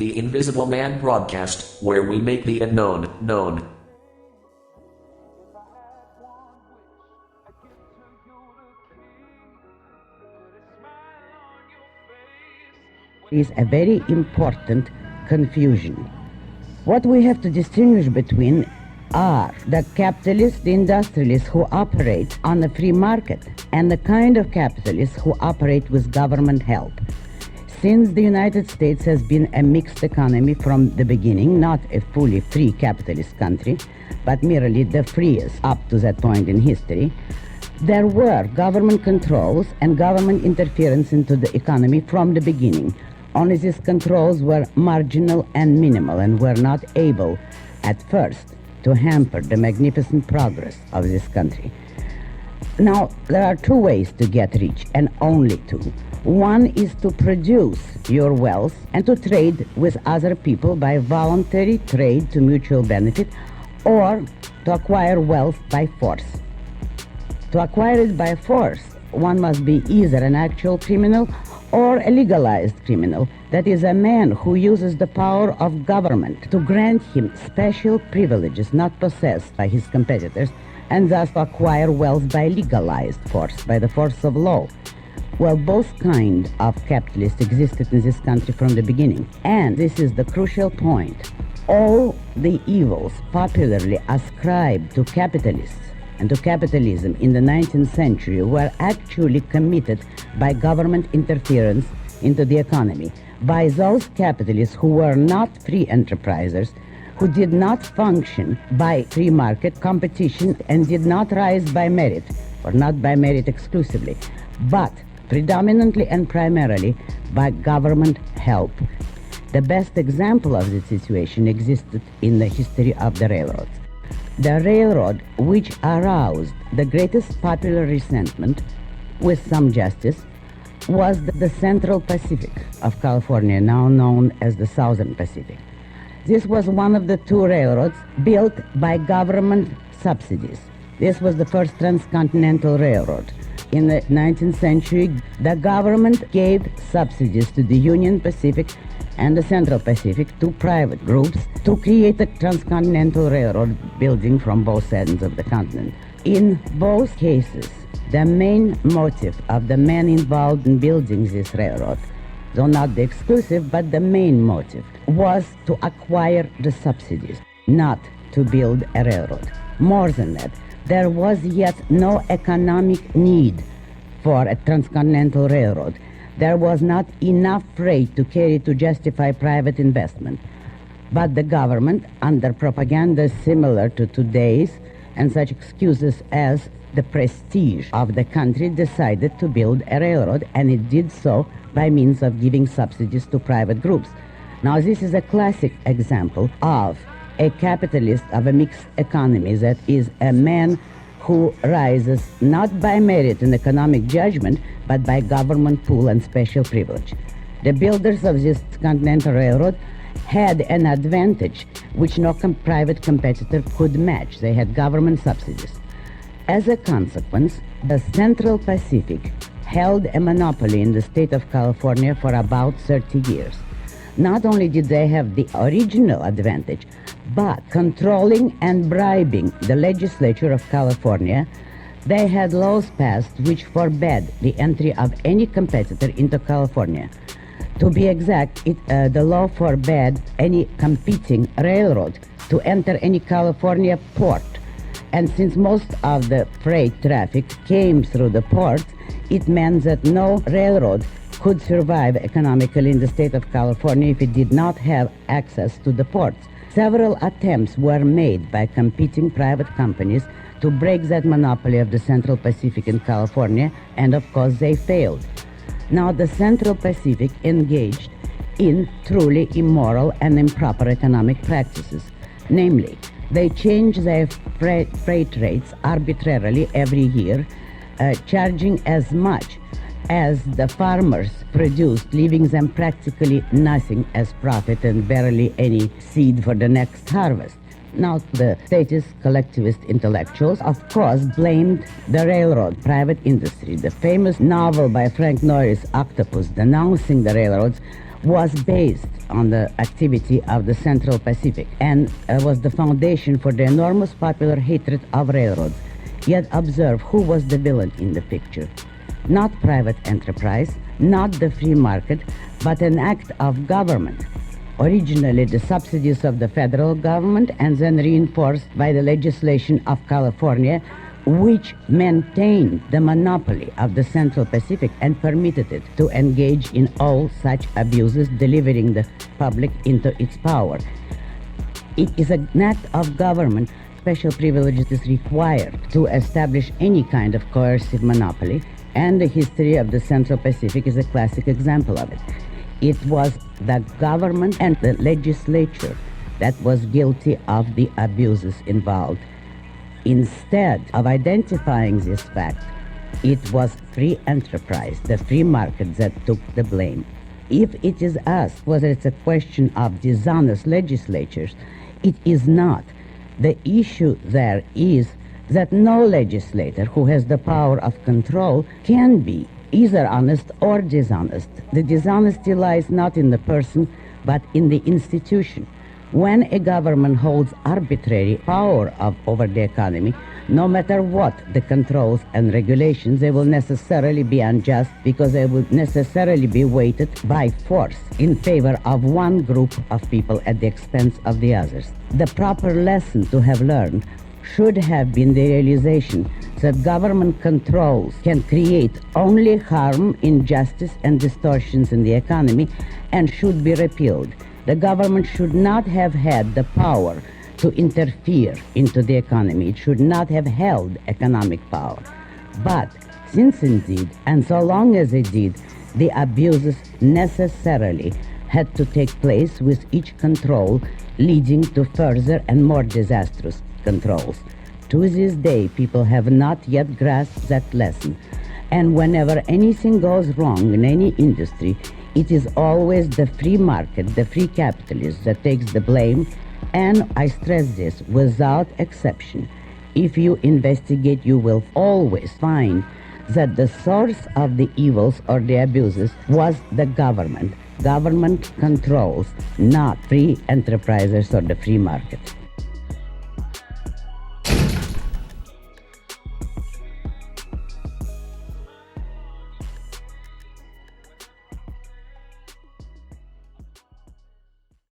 the Invisible Man broadcast, where we make the unknown known. Is a very important confusion. What we have to distinguish between are the capitalists, the industrialists who operate on a free market, and the kind of capitalists who operate with government help. Since the United States has been a mixed economy from the beginning, not a fully free capitalist country, but merely the freest up to that point in history, there were government controls and government interference into the economy from the beginning. Only these controls were marginal and minimal and were not able, at first, to hamper the magnificent progress of this country. Now, there are two ways to get rich, and only two. One is to produce your wealth and to trade with other people by voluntary trade to mutual benefit, or to acquire wealth by force. To acquire it by force, one must be either an actual criminal or a legalized criminal, that is, a man who uses the power of government to grant him special privileges not possessed by his competitors, and thus acquire wealth by legalized force, by the force of law. Well, both kinds of capitalists existed in this country from the beginning, and this is the crucial point. All the evils popularly ascribed to capitalists and to capitalism in the 19th century were actually committed by government interference into the economy, by those capitalists who were not free enterprisers, who did not function by free market competition and did not rise by merit, or not by merit exclusively, but predominantly and primarily by government help. The best example of this situation existed in the history of the railroads. The railroad which aroused the greatest popular resentment, with some justice, was the Central Pacific of California, now known as the Southern Pacific. This was one of the two railroads built by government subsidies. This was the first transcontinental railroad. In the 19th century, the government gave subsidies to the Union Pacific and the Central Pacific, two private groups, to create a transcontinental railroad building from both ends of the continent. In both cases, the main motive of the men involved in building this railroad, though not the exclusive, but the main motive, was to acquire the subsidies, not to build a railroad. More than that, there was yet no economic need for a transcontinental railroad. There was not enough freight to carry to justify private investment. But the government, under propaganda similar to today's, and such excuses as the prestige of the country, decided to build a railroad, and it did so by means of giving subsidies to private groups. Now, this is a classic example of a capitalist of a mixed economy, that is, a man who rises not by merit and economic judgment, but by government pull and special privilege. The builders of this continental railroad had an advantage which no private competitor could match. They had government subsidies. As a consequence, the Central Pacific held a monopoly in the state of California for about 30 years. Not only did they have the original advantage, but controlling and bribing the legislature of California, they had laws passed which forbade the entry of any competitor into California. To be exact, the law forbade any competing railroad to enter any California port. And since most of the freight traffic came through the port, it meant that no railroad could survive economically in the state of California if it did not have access to the ports. Several attempts were made by competing private companies to break that monopoly of the Central Pacific in California, and of course they failed. Now the Central Pacific engaged in truly immoral and improper economic practices. Namely, they changed their freight rates arbitrarily every year, charging as much as the farmers produced, leaving them practically nothing as profit and barely any seed for the next harvest. Now, the statist collectivist intellectuals, of course, blamed the railroad private industry. The famous novel by Frank Norris, Octopus, denouncing the railroads, was based on the activity of the Central Pacific and was the foundation for the enormous popular hatred of railroads. Yet observe who was the villain in the picture. Not private enterprise, not the free market, but an act of government. Originally the subsidies of the federal government and then reinforced by the legislation of California, which maintained the monopoly of the Central Pacific and permitted it to engage in all such abuses, delivering the public into its power. It is an act of government. Special privileges is required to establish any kind of coercive monopoly, and the history of the Central Pacific is a classic example of it. It was the government and the legislature that was guilty of the abuses involved. Instead of identifying this fact, it was free enterprise, the free market, that took the blame. If it is asked whether it's a question of dishonest legislatures, it is not. The issue there is that no legislator who has the power of control can be either honest or dishonest. The dishonesty lies not in the person, but in the institution. When a government holds arbitrary power over the economy, no matter what the controls and regulations, they will necessarily be unjust because they will necessarily be weighted by force in favor of one group of people at the expense of the others. The proper lesson to have learned should have been the realization that government controls can create only harm, injustice, and distortions in the economy and should be repealed. The government should not have had the power to interfere into the economy. It should not have held economic power. But since indeed, and so long as it did, the abuses necessarily had to take place with each control leading to further and more disastrous controls. To this day, people have not yet grasped that lesson. And whenever anything goes wrong in any industry, it is always the free market, the free capitalist that takes the blame. And I stress this, without exception. If you investigate, you will always find that the source of the evils or the abuses was the government. Government controls, not free enterprises or the free market.